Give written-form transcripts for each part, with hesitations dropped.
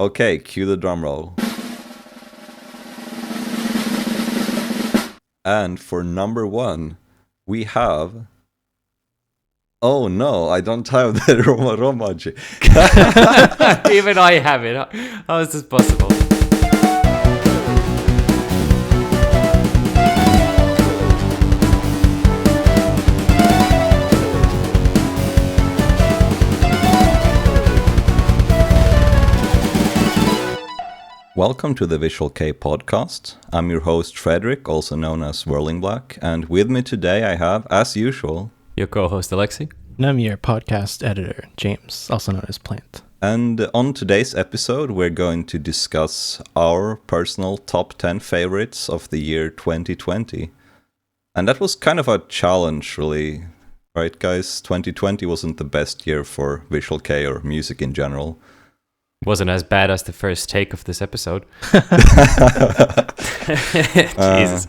Okay, cue the drum roll. And for number 1, we have... Oh no, I don't have the Roma Romaji. Even I have it. How is this possible? Welcome to the Visual Kei podcast. I'm your host Frederick, also known as Whirling Black, and with me today I have, as usual, Your co-host Alexi. And I'm your podcast editor, James, also known as Plant. And on today's episode we're going to discuss our personal top 10 favorites of the year 2020. And that was kind of a challenge, really, right guys? 2020 wasn't the best year for Visual Kei or music in general. Wasn't as bad as the first take of this episode. Jesus.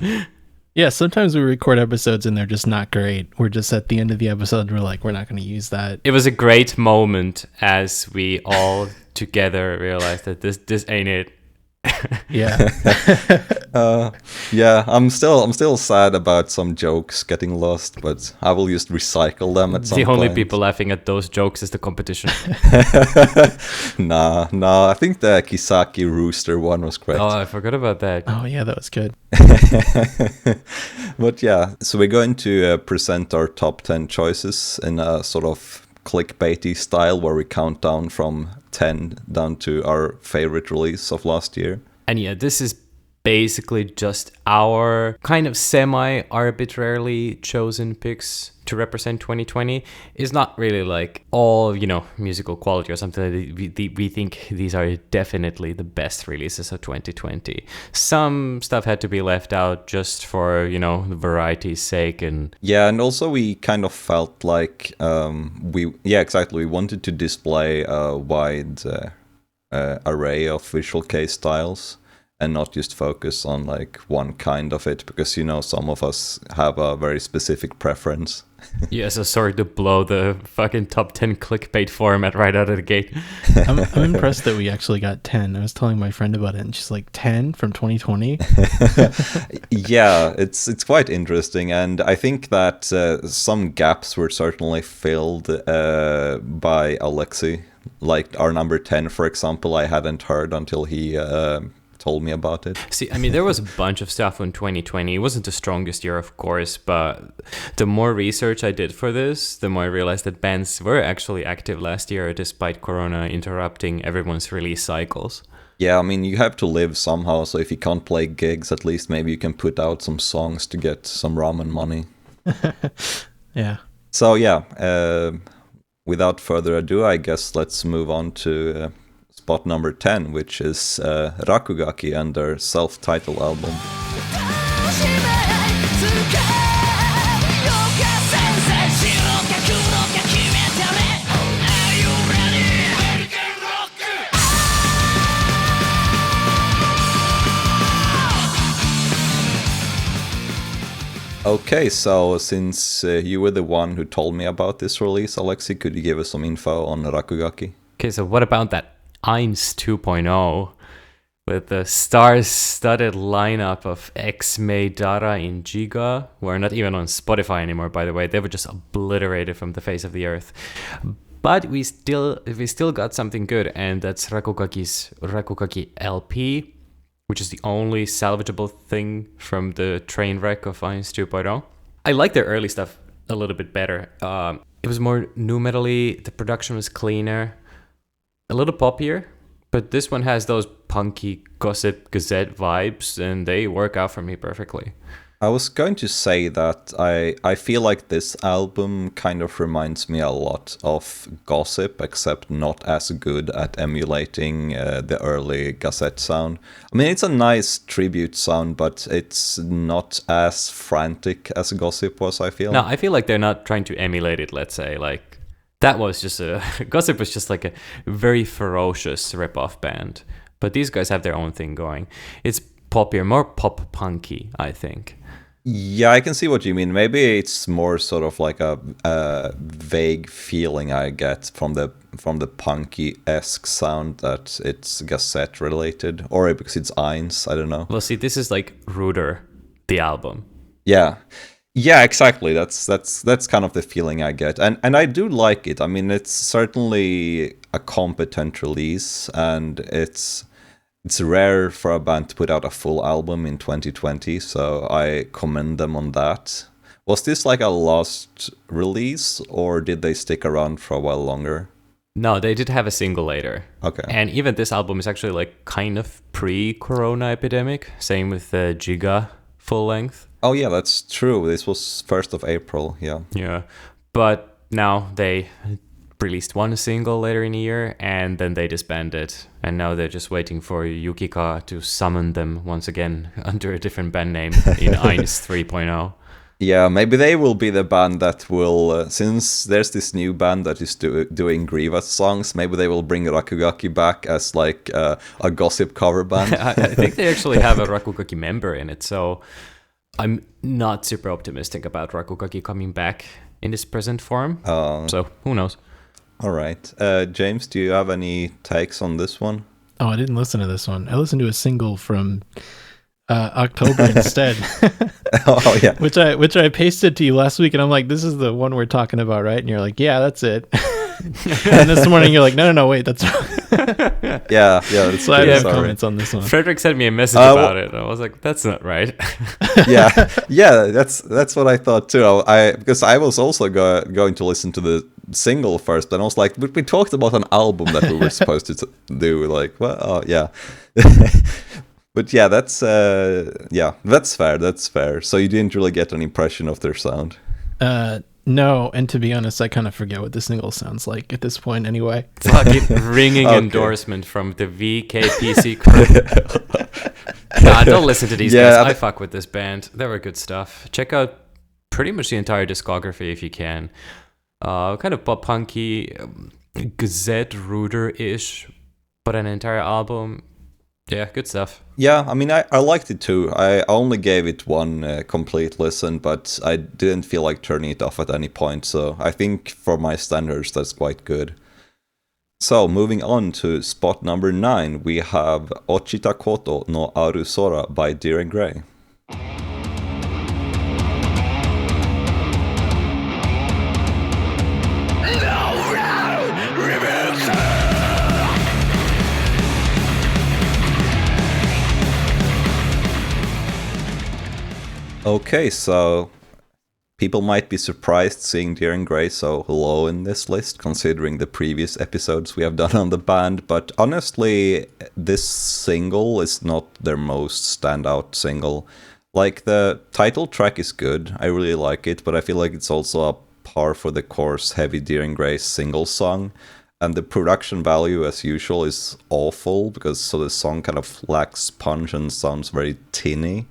Yeah, sometimes we record episodes and they're just not great. We're just at the end of the episode, we're like, we're not going to use that. It was a great moment as we all together realized that this ain't it. Yeah. Yeah, I'm still sad about some jokes getting lost, but I will just recycle them at some point. The only people laughing at those jokes is the competition. Nah, I think the Kisaki Rooster one was great. Oh, I forgot about that. Oh, yeah, that was good. But yeah, so we're going to present our top 10 choices in a sort of clickbaity style where we count down from 10 down to our favorite release of last year. And yeah, this is basically just our kind of semi-arbitrarily chosen picks to represent 2020. It's not really like all, musical quality or something. We think these are definitely the best releases of 2020. Some stuff had to be left out just for, the variety's sake. And also we kind of felt like we wanted to display a wide array of Visual Kei styles and not just focus on like one kind of it, because some of us have a very specific preference. Yeah, so sorry to blow the fucking top 10 clickbait format right out of the gate. I'm impressed that we actually got 10. I was telling my friend about it and she's like, 10 from 2020? Yeah, it's quite interesting, and I think that some gaps were certainly filled by Alexi. Like our number 10, for example, I hadn't heard until he told me about it. See, I mean, there was a bunch of stuff in 2020. It wasn't the strongest year, of course, but the more research I did for this, the more I realized that bands were actually active last year despite Corona interrupting everyone's release cycles. Yeah, I mean, you have to live somehow, so if you can't play gigs, at least maybe you can put out some songs to get some ramen money. Yeah. So yeah, without further ado, I guess let's move on to spot number 10, which is Rakugaki and their self-titled album. Okay, so since you were the one who told me about this release, Alexi, could you give us some info on Rakugaki? Okay, so what about that Eins 2.0 with the star-studded lineup of X-May, Dara, and Giga, who are not even on Spotify anymore, by the way. They were just obliterated from the face of the earth. But we still got something good, and that's Rakugaki LP, which is the only salvageable thing from the train wreck of Eins 2.0. I like their early stuff a little bit better. It was more nu metal-y, the production was cleaner, a little poppier, but this one has those punky Gossip Gazette vibes, and they work out for me perfectly. I was going to say that I feel like this album kind of reminds me a lot of Gossip, except not as good at emulating the early Gazette sound. I mean, it's a nice tribute sound, but it's not as frantic as Gossip was, I feel. No, I feel like they're not trying to emulate it, let's say. Like, that was just Gossip was just like a very ferocious rip-off band. But these guys have their own thing going. It's poppier, more pop-punky, I think. Yeah, I can see what you mean. Maybe it's more sort of like a vague feeling I get from the punky-esque sound that it's cassette related, or because it's Eins. I don't know. Well, see, this is like Ruder, the album. Yeah, yeah, exactly. That's kind of the feeling I get, and I do like it. I mean, it's certainly a competent release, and it's rare for a band to put out a full album in 2020, so I commend them on that. Was this like a lost release, or did they stick around for a while longer? No, they did have a single later. Okay. And even this album is actually like kind of pre-corona epidemic. Same with the Giga full length. Oh yeah, that's true. This was 1st of April, yeah. Yeah. But now they released one single later in the year and then they disbanded. And now they're just waiting for Yukika to summon them once again under a different band name in Eins 3.0. Yeah, maybe they will be the band that will, since there's this new band that is doing Grievous songs, maybe they will bring Rakugaki back as like a gossip cover band. I think they actually have a Rakugaki member in it, so I'm not super optimistic about Rakugaki coming back in this present form. So who knows? All right. James, do you have any takes on this one? Oh, I didn't listen to this one. I listened to a single from October instead. Oh yeah. which I pasted to you last week, and I'm like, this is the one we're talking about, right? And you're like, yeah, that's it. And this morning you're like, no, wait, that's wrong. Yeah. That's So I true, have sorry. comments on this one. Frederick sent me a message about it. I was like, that's not right. yeah. That's what I thought too. Because I was also going to listen to the single first, and I was like, but we talked about an album that we were supposed to do. Like, well, oh, yeah. But yeah, that's fair. That's fair. So you didn't really get an impression of their sound. No, and to be honest, I kind of forget what the single sounds like at this point anyway. Fucking ringing endorsement from the VKPC crew. Nah, don't listen to these guys. I fuck with this band. They were good stuff. Check out pretty much the entire discography if you can. Kind of pop punky, Gazette Ruder-ish, but an entire album. Yeah, good stuff. Yeah, I mean, I liked it too. I only gave it one complete listen, but I didn't feel like turning it off at any point. So I think for my standards, that's quite good. So moving on to spot number 9, we have Ochita Koto no Aru Sora by Deer and Grey. Okay, so people might be surprised seeing Deer and Grey so low in this list, considering the previous episodes we have done on the band, but honestly, this single is not their most standout single. Like, the title track is good, I really like it, but I feel like it's also a par for the course heavy Deer and Grey single song, and the production value, as usual, is awful, because so the song kind of lacks punch and sounds very tinny.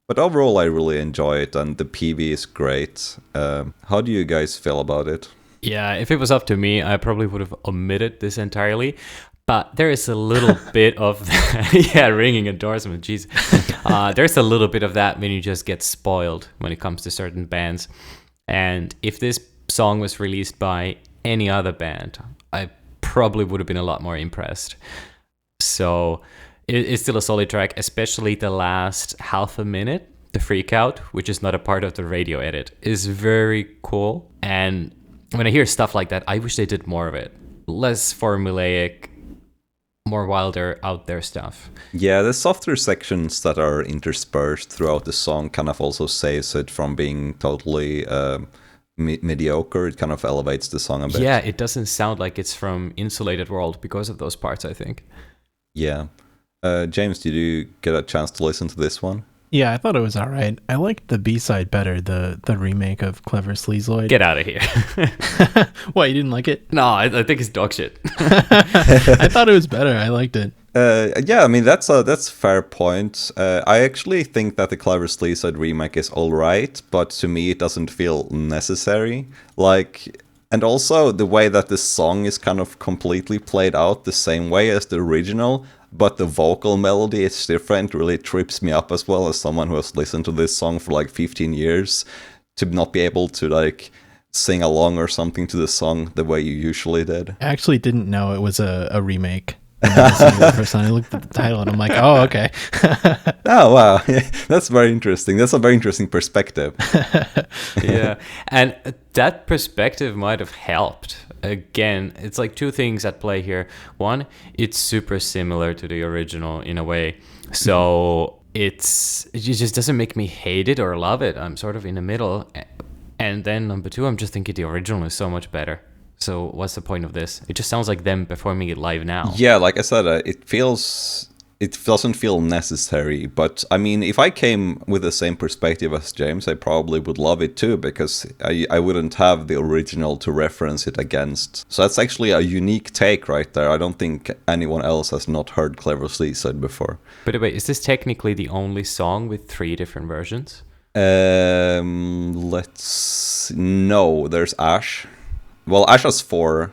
But overall, I really enjoy it, and the PV is great. How do you guys feel about it? Yeah, if it was up to me, I probably would have omitted this entirely. But there is a little bit of that. Yeah, ringing endorsement, jeez. There's a little bit of that when you just get spoiled when it comes to certain bands. And if this song was released by any other band, I probably would have been a lot more impressed. So it's still a solid track, especially the last half a minute. The Freak Out, which is not a part of the radio edit, is very cool. And when I hear stuff like that, I wish they did more of it. Less formulaic, more wilder, out there stuff. Yeah, the softer sections that are interspersed throughout the song kind of also saves it from being totally mediocre. It kind of elevates the song a bit. Yeah, it doesn't sound like it's from Insulated World because of those parts, I think. Yeah. James, did you get a chance to listen to this one? Yeah, I thought it was all right. I liked the B-side better, the remake of Clever Sleazoid. Get out of here. What, you didn't like it? No, I think it's dog shit. I thought it was better. I liked it. Yeah, I mean, that's a fair point. I actually think that the Clever Sleazoid remake is all right, but to me it doesn't feel necessary. Like, And also the way that the song is kind of completely played out the same way as the original, but the vocal melody is different, really trips me up as well as someone who has listened to this song for like 15 years, to not be able to like sing along or something to the song the way you usually did. I actually didn't know it was a remake. When I listened to it the first time, I looked at the title and I'm like, oh, okay. Oh, wow. That's very interesting. That's a very interesting perspective. Yeah, and that perspective might have helped. Again, it's like two things at play here. One, it's super similar to the original in a way, so it just doesn't make me hate it or love it. I'm sort of in the middle. And then number two, I'm just thinking the original is so much better. So what's the point of this? It just sounds like them performing it live now. Yeah, like I said, it doesn't feel necessary. But I mean, if I came with the same perspective as James, I probably would love it too, because I wouldn't have the original to reference it against. So that's actually a unique take right there. I don't think anyone else has not heard Clever Seaside before. By the way, is this technically the only song with 3 different versions? No, there's Ash. Well, Ash has 4.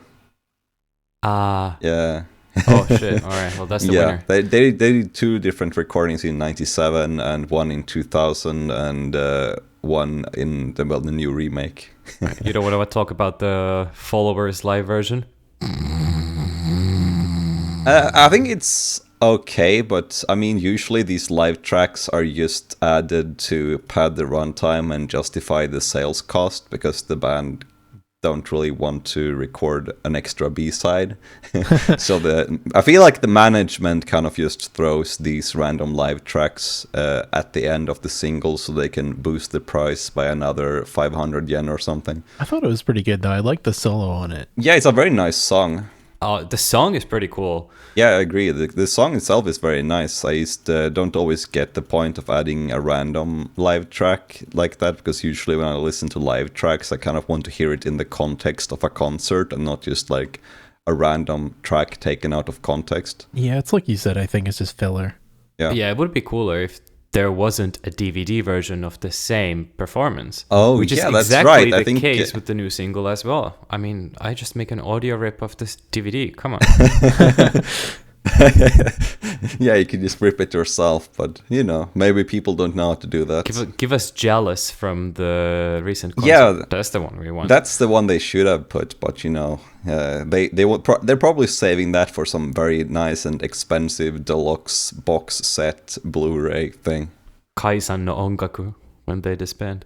Ah. Yeah. Oh shit! All right. Well, that's the winner. They did 2 different recordings in '97 and one in 2000 and one in the new remake. You don't want to talk about the Followers live version? I think it's okay, but I mean, usually these live tracks are just added to pad the runtime and justify the sales cost, because the band don't really want to record an extra B-side. So I feel like the management kind of just throws these random live tracks at the end of the single so they can boost the price by another 500 yen or something. I thought it was pretty good though. I liked the solo on it. Yeah, it's a very nice song. Oh, the song is pretty cool. Yeah, I agree. The song itself is very nice. I just don't always get the point of adding a random live track like that, because usually when I listen to live tracks, I kind of want to hear it in the context of a concert and not just like a random track taken out of context. Yeah, it's like you said, I think it's just filler. Yeah, it would be cooler if there wasn't a DVD version of the same performance. Oh, which is yeah, that's exactly right. the case with the new single as well. I mean, I just make an audio rip of this DVD. Come on. Yeah, you can just rip it yourself, but maybe people don't know how to do that. Give us Jealous from the recent concert. Yeah, that's the one we want. That's the one they should have put, but they're probably saving that for some very nice and expensive deluxe box set Blu-ray thing. Kaisan no Ongaku when they disband.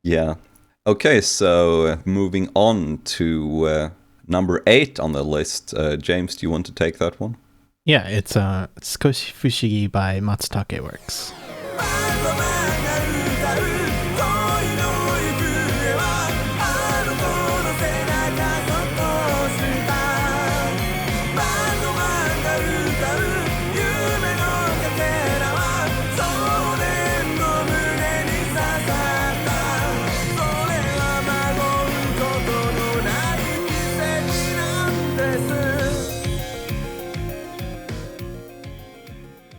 Yeah. Okay, so moving on to number 8 on the list. James, do you want to take that one? Yeah, it's Tsukoshi Fushigi by Matsutake Works.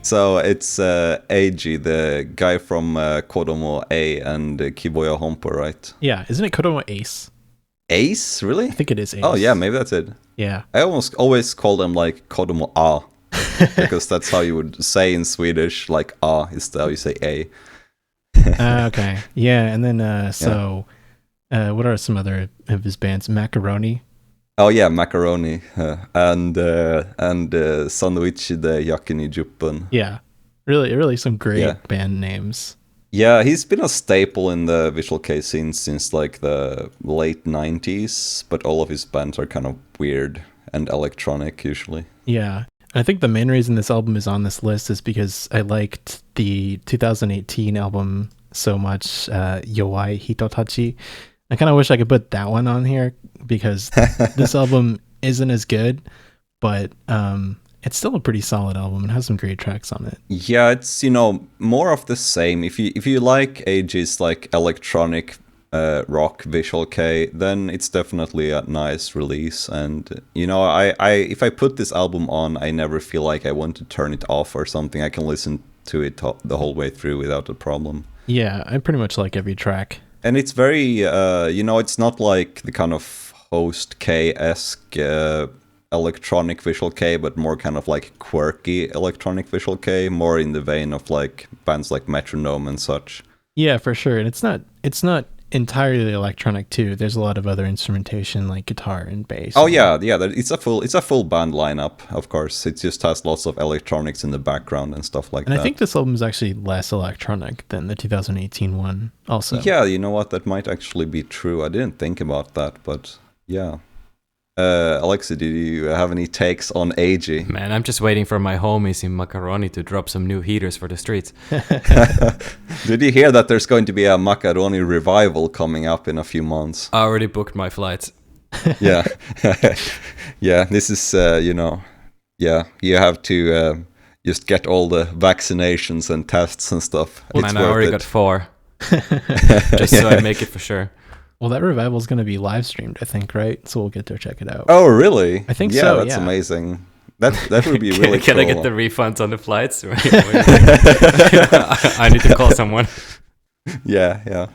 So it's Eiji, the guy from Kodomo A and Kiboya Honpo, right? Yeah, isn't it Kodomo Ace? Ace? Really? I think it is Ace. Oh, yeah, maybe that's it. Yeah. I always call them like Kodomo A, because that's how you would say in Swedish, like A is how you say A. Okay. Yeah, and then what are some other of his bands? Macaroni? Oh yeah, Macaroni and Sandwich de Yakini Juppen. Yeah, really some great band names. Yeah, he's been a staple in the Visual Kei scene since like the late 90s, but all of his bands are kind of weird and electronic usually. Yeah, I think the main reason this album is on this list is because I liked the 2018 album so much, Yowai Hitotachi. I kind of wish I could put that one on here because this album isn't as good, but it's still a pretty solid album and has some great tracks on it. Yeah, it's more of the same. If you like Eiji's like electronic rock Visual Kei, then it's definitely a nice release. And I if I put this album on, I never feel like I want to turn it off or something. I can listen to it the whole way through without a problem. Yeah, I pretty much like every track. And it's very, it's not like the kind of Host K-esque electronic Visual Kei, but more kind of like quirky electronic Visual Kei, more in the vein of like bands like Metronome and such. Yeah, for sure. And it's not entirely electronic too. There's a lot of other instrumentation like guitar and bass. Oh yeah. It's a full band lineup. Of course, it just has lots of electronics in the background and stuff like that. And I think this album is actually less electronic than the 2018 one. Also, yeah, you know what? That might actually be true. I didn't think about that, but yeah. Alexi, do you have any takes on AG? Man, I'm just waiting for my homies in Macaroni to drop some new heaters for the streets. Did you hear that there's going to be a Macaroni revival coming up in a few months? I already booked my flights. Yeah. Yeah, this is, you have to just get all the vaccinations and tests and stuff. Man, I already got 4. Just so I make it for sure. Well, that revival is going to be live streamed, I think, right? So we'll get to check it out. Oh, really? I think so. so. Yeah, that's amazing. That would be really Can cool. I get the refunds on the flights? I need to call someone. Yeah.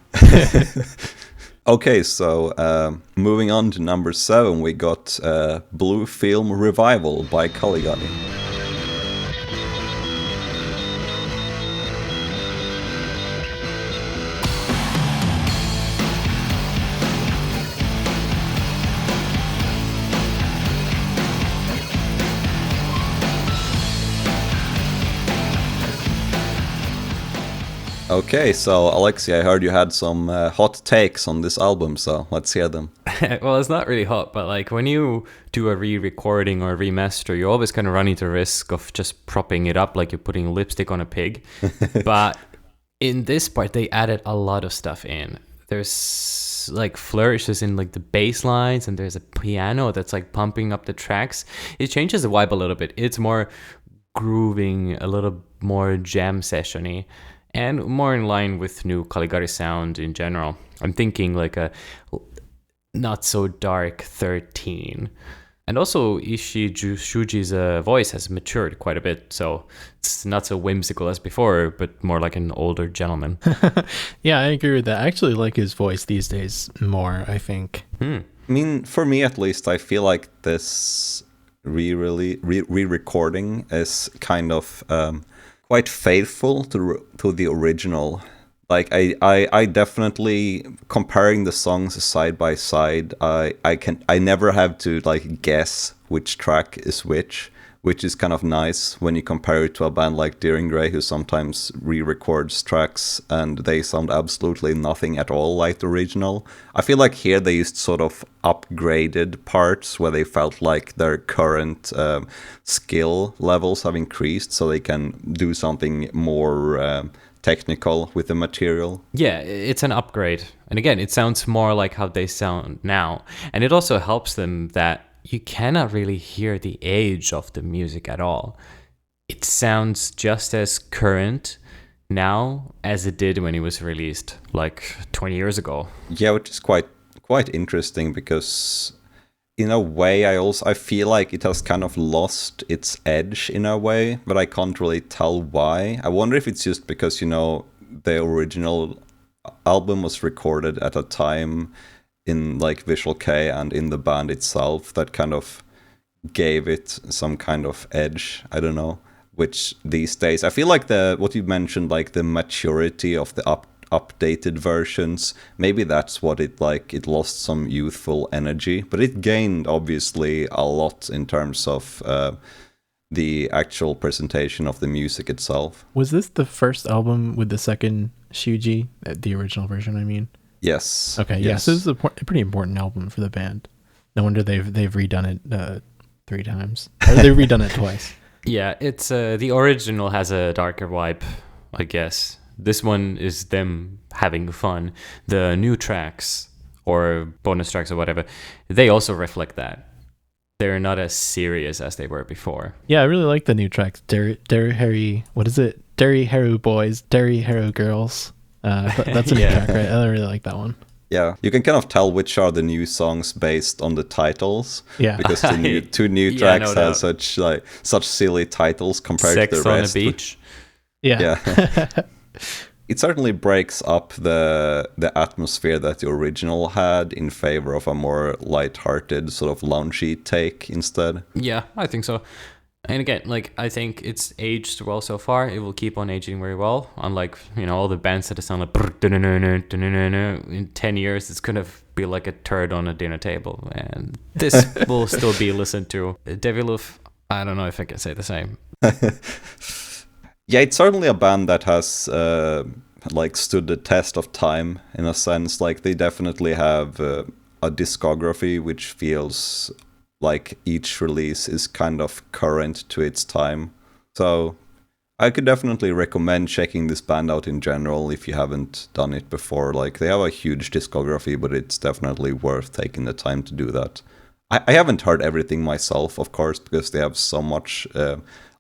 Okay, so moving on to number 7, we got Blue Film Revival by Caligari. Okay, so Alexi, I heard you had some hot takes on this album, so let's hear them. Well, it's not really hot, but like when you do a re-recording or a remaster, you always kind of run into the risk of just propping it up like you're putting lipstick on a pig. But in this part, they added a lot of stuff in. There's like flourishes in like the bass lines, and there's a piano that's like pumping up the tracks. It changes the vibe a little bit. It's more grooving, a little more jam session-y, and more in line with new Caligari sound in general. I'm thinking like a not so dark 13. And also Ishii Shuji's voice has matured quite a bit, so it's not so whimsical as before, but more like an older gentleman. Yeah, I agree with that. I actually like his voice these days more, I think. I mean, for me at least, I feel like this re-recording is kind of quite faithful to the original. Like I definitely, comparing the songs side by side, I never have to like guess which track is which is kind of nice when you compare it to a band like Deering Gray, who sometimes re-records tracks and they sound absolutely nothing at all like the original. I feel like here they used sort of upgraded parts where they felt like their current skill levels have increased, so they can do something more technical with the material. Yeah, it's an upgrade. And again, it sounds more like how they sound now. And it also helps them that you cannot really hear the age of the music at all. It sounds just as current now as it did when it was released like 20 years ago. Yeah, which is quite interesting, because in a way I feel like it has kind of lost its edge in a way, but I can't really tell why. I wonder if it's just because, the original album was recorded at a time in like Visual Kei and in the band itself that kind of gave it some kind of edge. I don't know, which these days I feel like what you mentioned, like the maturity of the updated versions, maybe that's what it lost some youthful energy, but it gained obviously a lot in terms of the actual presentation of the music itself. Was this the first album with the second Shuji, the original version, I mean? Yes. Okay, yes. Yeah, so this is a pretty important album for the band. No wonder they've redone it 3 times. Or they've redone it twice. Yeah, it's the original has a darker vibe, I guess. This one is them having fun. The new tracks or bonus tracks or whatever, they also reflect that. They're not as serious as they were before. Yeah, I really like the new tracks. Derry Harry, what is it? Derry Haru Boys, Derry Haru Girls. That's a new track, right? I really like that one. Yeah, you can kind of tell which are the new songs based on the titles. Yeah, because the two new tracks have such silly titles compared Sex to the rest. Sex on the Beach. Yeah. it certainly breaks up the atmosphere that the original had in favor of a more light-hearted sort of loungy take instead. Yeah, I think so. And again, like, I think it's aged well so far. It will keep on aging very well. Unlike, all the bands that sound like in 10 years, it's gonna be like a turd on a dinner table. And this will still be listened to. Deviluf, I don't know if I can say the same. Yeah, it's certainly a band that has stood the test of time in a sense. Like, they definitely have a discography which feels like each release is kind of current to its time. So I could definitely recommend checking this band out in general if you haven't done it before. Like, they have a huge discography, but it's definitely worth taking the time to do that. I haven't heard everything myself, of course, because they have so much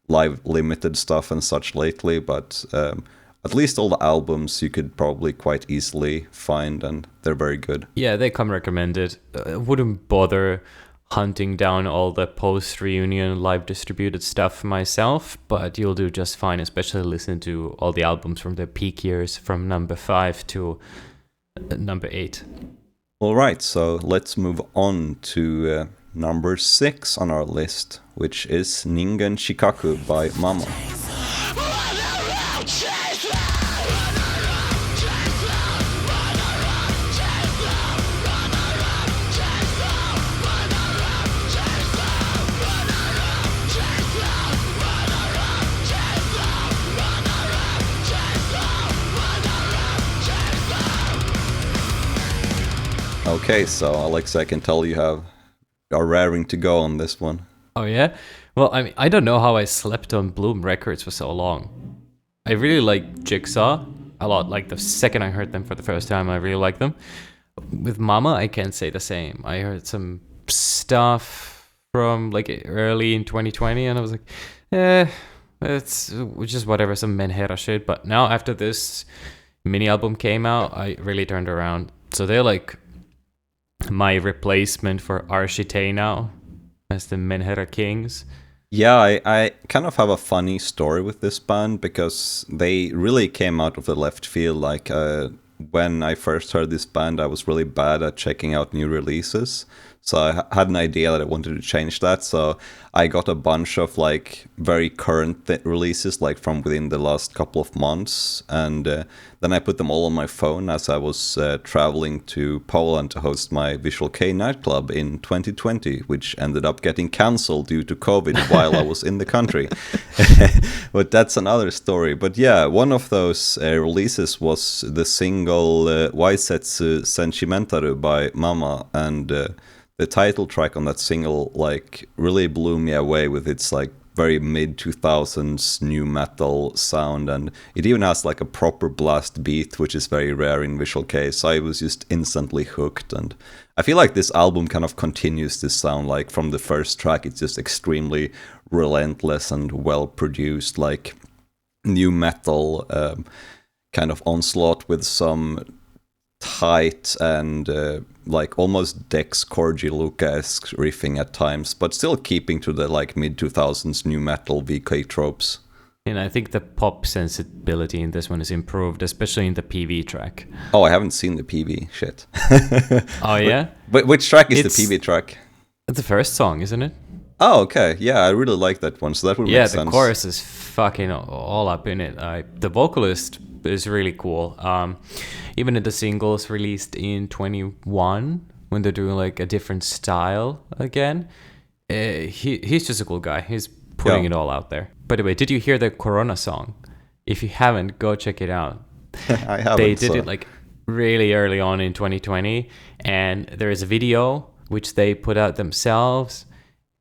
live limited stuff and such lately, but at least all the albums you could probably quite easily find, and they're very good. Yeah, they come recommended. I wouldn't bother hunting down all the post-reunion live distributed stuff myself, but you'll do just fine, especially listen to all the albums from the peak years from number 5 to number 8. All right, so let's move on to number 6 on our list, which is Ningen Shikaku by Mama. Okay, so Alex, I can tell you are raring to go on this one. Oh yeah? Well, I mean, I don't know how I slept on Bloom Records for so long. I really like Jigsaw a lot. Like, the second I heard them for the first time, I really liked them. With Mama, I can't say the same. I heard some stuff from like early in 2020, and I was like, it's just whatever, some Menhera shit. But now after this mini album came out, I really turned around. So they're like my replacement for Arshite now as the Menhera Kings. Yeah, I kind of have a funny story with this band because they really came out of the left field. Like, when I first heard this band, I was really bad at checking out new releases. So I had an idea that I wanted to change that. So I got a bunch of like very current releases, like from within the last couple of months. And then I put them all on my phone as I was traveling to Poland to host my Visual Kei nightclub in 2020, which ended up getting cancelled due to COVID while I was in the country. But that's another story. But yeah, one of those releases was the single Waisetsu Senshimentaru by Mama. And the title track on that single like really blew me away with its like very mid 2000s new metal sound, and it even has like a proper blast beat, which is very rare in Visual Kei. So I was just instantly hooked, and I feel like this album kind of continues this sound. Like from the first track, it's just extremely relentless and well produced, like new metal kind of onslaught with some tight and like almost Dex Corgi-Luca-esque riffing at times, but still keeping to the like mid 2000s new metal VK tropes. And I think the pop sensibility in this one is improved, especially in the PV track. Oh, I haven't seen the PV shit. Oh yeah? But which track is the PV track? It's the first song, isn't it? Oh, okay. Yeah, I really like that one, so that would make sense. Yeah, the chorus is fucking all up in it. The vocalist is really cool. Even in the singles released in 21, when they're doing like a different style again, he's just a cool guy. He's putting it all out there. By the way, did you hear the Corona song? If you haven't, go check it out. I haven't. They did it like really early on in 2020, and there is a video which they put out themselves,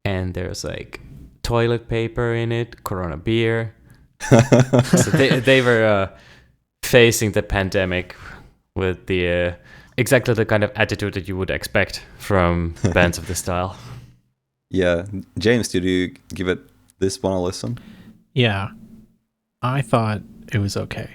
and there's like toilet paper in it, Corona beer. So they were facing the pandemic with the exactly the kind of attitude that you would expect from bands of this style. Yeah. James, did you give it this one a listen? Yeah. I thought it was okay.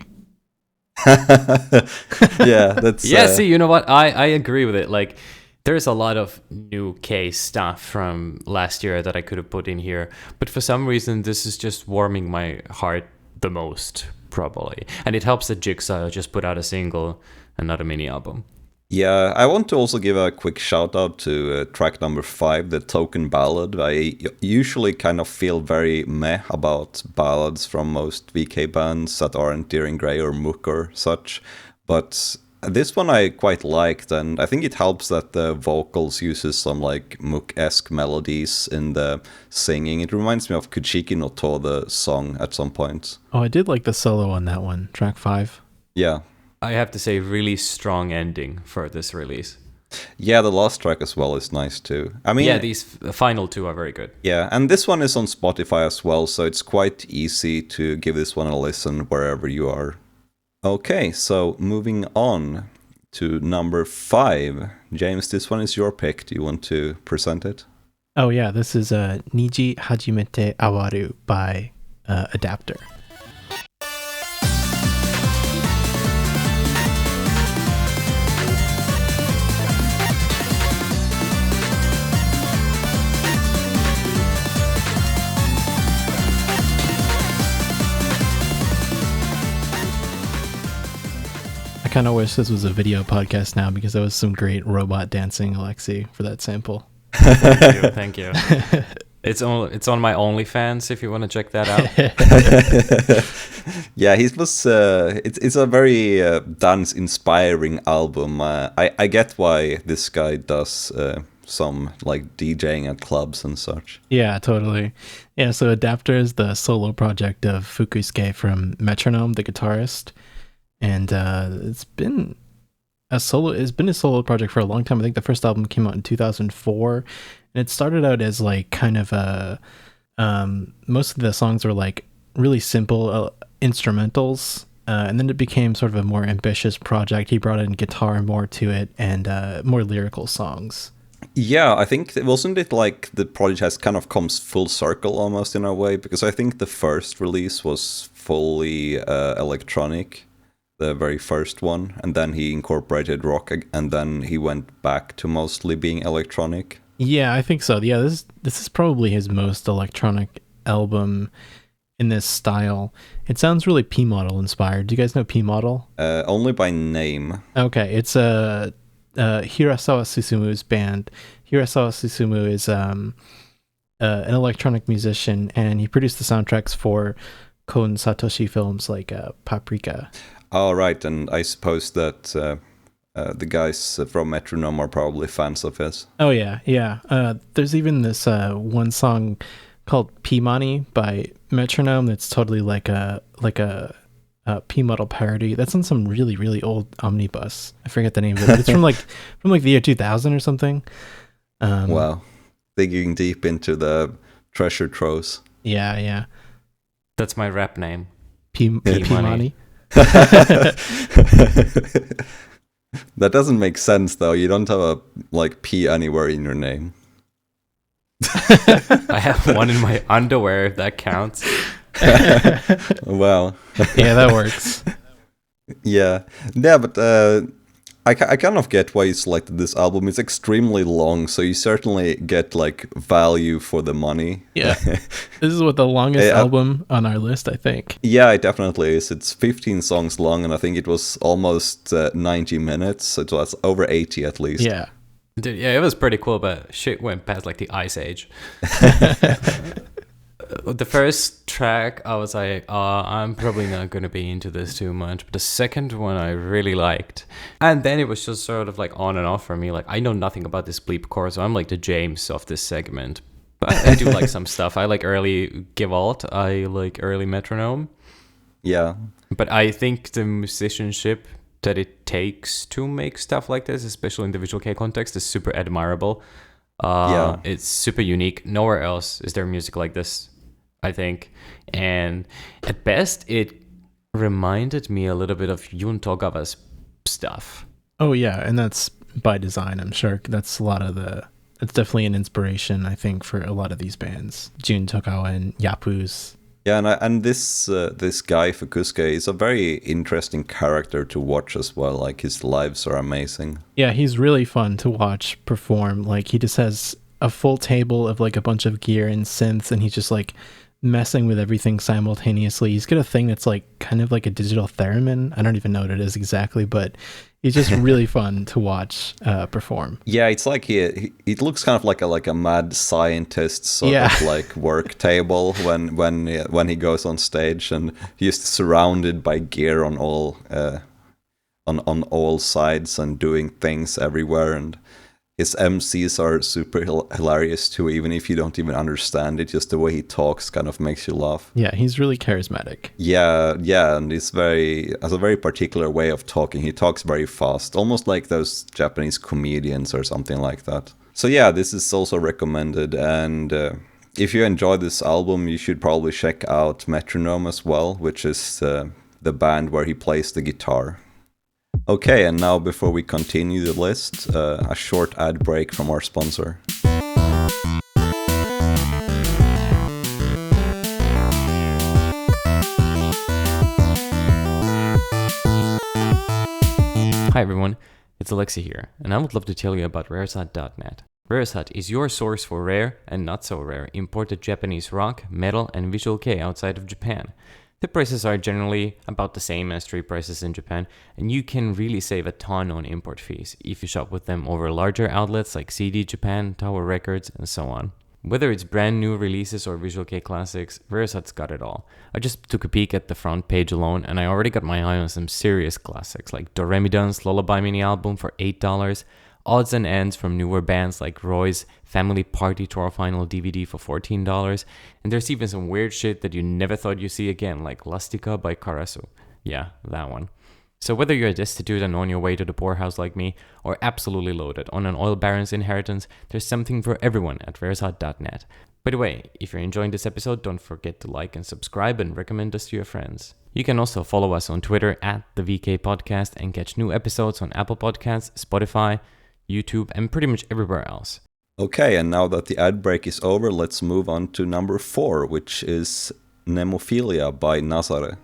Yeah, that's... Yeah, see, you know what? I agree with it. Like, there's a lot of new K stuff from last year that I could have put in here. But for some reason, this is just warming my heart the most probably. And it helps that Jigsaw just put out a single and not a mini album. Yeah, I want to also give a quick shout out to track number 5, the Token Ballad. I usually kind of feel very meh about ballads from most VK bands that aren't Deering Grey or Mook or such, but this one I quite liked, and I think it helps that the vocals uses some like Mook-esque melodies in the singing. It reminds me of Kuchiki no To, the song, at some point. Oh, I did like the solo on that one, track 5. Yeah. I have to say, really strong ending for this release. Yeah, the last track as well is nice too. I mean, yeah, these final 2 are very good. Yeah, and this one is on Spotify as well, so it's quite easy to give this one a listen wherever you are. Okay, so moving on to number 5. James, this one is your pick. Do you want to present it? Oh yeah, this is Niji Hajimete Awaru by Adapter. I kind of wish this was a video podcast now because that was some great robot dancing, Alexi, for that sample. Thank you. It's on my OnlyFans if you want to check that out. Yeah, he was. It's a very dance inspiring album. I get why this guy does some like DJing at clubs and such. Yeah, totally. Yeah, so Adapter is the solo project of Fukusuke from Metronome, the guitarist. And it's been a solo project for a long time. I think the first album came out in 2004, and it started out as like kind of a most of the songs were like really simple instrumentals, and then it became sort of a more ambitious project. He brought in guitar more to it and more lyrical songs. Yeah, I think wasn't it like the project has kind of comes full circle almost in a way, because I think the first release was fully electronic, the very first one, and then he incorporated rock, and then he went back to mostly being electronic. Yeah, I think so. Yeah, this is probably his most electronic album in this style. It sounds really P-Model inspired. Do you guys know P-Model? Only by name. Okay, it's Hirasawa Susumu's band. Hirasawa Susumu is an electronic musician, and he produced the soundtracks for Kon Satoshi films like Paprika. Oh, right, and I suppose that the guys from Metronome are probably fans of his. Oh, yeah. There's even this one song called P-Money by Metronome that's totally like a P-Model parody. That's on some really, really old omnibus. I forget the name of it, but it's from the year 2000 or something. Wow. Digging deep into the treasure troves. Yeah. That's my rap name. P-Money. That doesn't make sense though. You don't have a like P anywhere in your name. I have one in my underwear, if that counts. Wow. Yeah, that works. Yeah, but I kind of get why you selected this album. It's extremely long, so you certainly get like value for the money. Yeah, this is what the longest album on our list, I think. Yeah, it definitely is. It's 15 songs long, and I think it was almost 90 minutes. So it was over 80 at least. Yeah. Dude, yeah, it was pretty cool, but shit went past like the Ice Age. The first track, I was like, I'm probably not going to be into this too much. But the second one I really liked. And then it was just sort of like on and off for me. Like, I know nothing about this bleep core, so I'm like the James of this segment. But I do like some stuff. I like early Gewalt. I like early Metronome. Yeah. But I think the musicianship that it takes to make stuff like this, especially in the Visual Kei context, is super admirable. Yeah. It's super unique. Nowhere else is there music like this, I think. And at best, it reminded me a little bit of Jun Togawa's stuff. Oh, yeah. And that's by design, I'm sure. That's it's definitely an inspiration, I think, for a lot of these bands. Jun Togawa and Yapu's. Yeah, and this guy Fukusuke is a very interesting character to watch as well. Like his lives are amazing. Yeah, he's really fun to watch perform. Like he just has a full table of like a bunch of gear and synths, and he's just like messing with everything simultaneously. He's got a thing that's like kind of like a digital theremin. I don't even know what it is exactly, but he's just really fun to watch perform. Yeah, it's like it looks kind of like a mad scientist sort Yeah. of like work table when he goes on stage, and he's surrounded by gear on all sides and doing things everywhere, and his MCs are super hilarious too, even if you don't even understand it. Just the way he talks kind of makes you laugh. Yeah, he's really charismatic. Yeah, and has a very particular way of talking. He talks very fast, almost like those Japanese comedians or something like that. So yeah, this is also recommended, and if you enjoy this album, you should probably check out Metronome as well, which is the band where he plays the guitar. Okay, and now before we continue the list, a short ad break from our sponsor. Hi everyone, it's Alexi here, and I would love to tell you about Raresat.net. Raresat is your source for rare and not so rare imported Japanese rock, metal, and Visual Kei outside of Japan. The prices are generally about the same as street prices in Japan, and you can really save a ton on import fees if you shop with them over larger outlets like CD Japan, Tower Records, and so on. Whether it's brand new releases or Visual Kei classics, Raresat's got it all. I just took a peek at the front page alone, and I already got my eye on some serious classics like Doremidan's Lullaby mini album for $8, odds and ends from newer bands like Roy's Family Party Tour Final DVD for $14, and there's even some weird shit that you never thought you'd see again, like Lastica by Karasu. Yeah, that one. So whether you're destitute and on your way to the poorhouse like me, or absolutely loaded on an oil baron's inheritance, there's something for everyone at Raresat.net. By the way, if you're enjoying this episode, don't forget to like and subscribe and recommend us to your friends. You can also follow us on Twitter at the VK Podcast and catch new episodes on Apple Podcasts, Spotify, YouTube, and pretty much everywhere else. Okay, and now that the ad break is over, let's move on to number 4, which is Nemophilia by Nazare.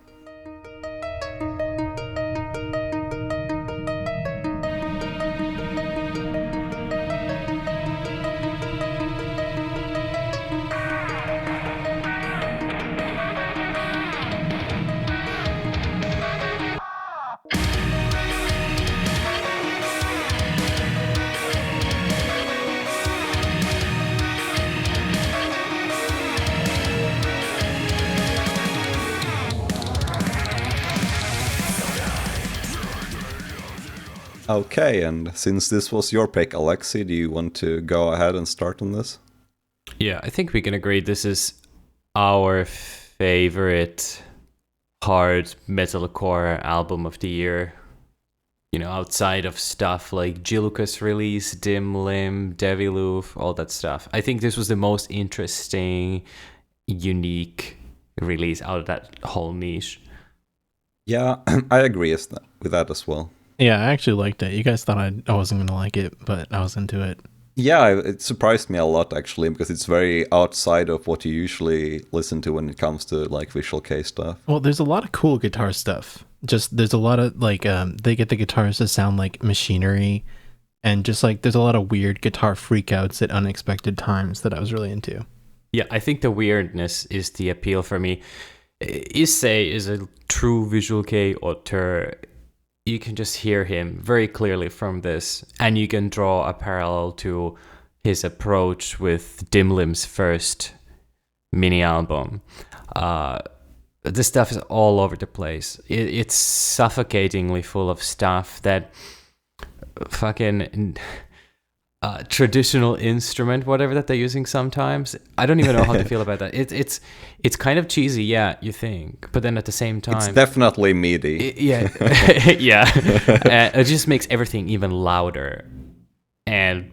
Okay, and since this was your pick, Alexi, do you want to go ahead and start on this? Yeah, I think we can agree this is our favorite hard metalcore album of the year. You know, outside of stuff like Jiluka's release, Dim Lim, Deviloof, all that stuff. I think this was the most interesting, unique release out of that whole niche. Yeah, I agree with that as well. Yeah, I actually liked it. You guys thought I wasn't going to like it, but I was into it. Yeah, it surprised me a lot actually, because it's very outside of what you usually listen to when it comes to like Visual Kei stuff. Well, there's a lot of cool guitar stuff. Just there's a lot of like they get the guitars to sound like machinery, and just like there's a lot of weird guitar freakouts at unexpected times that I was really into. Yeah, I think the weirdness is the appeal for me. Issei is a true Visual Kei auteur. You can just hear him very clearly from this, and you can draw a parallel to his approach with Dim Lim's first mini album. This stuff is all over the place. It's suffocatingly full of stuff that fucking traditional instrument, whatever that they're using sometimes. I don't even know how to feel about that. It's kind of cheesy, yeah, you think, but then at the same time, It's definitely meaty. yeah, yeah. It just makes everything even louder and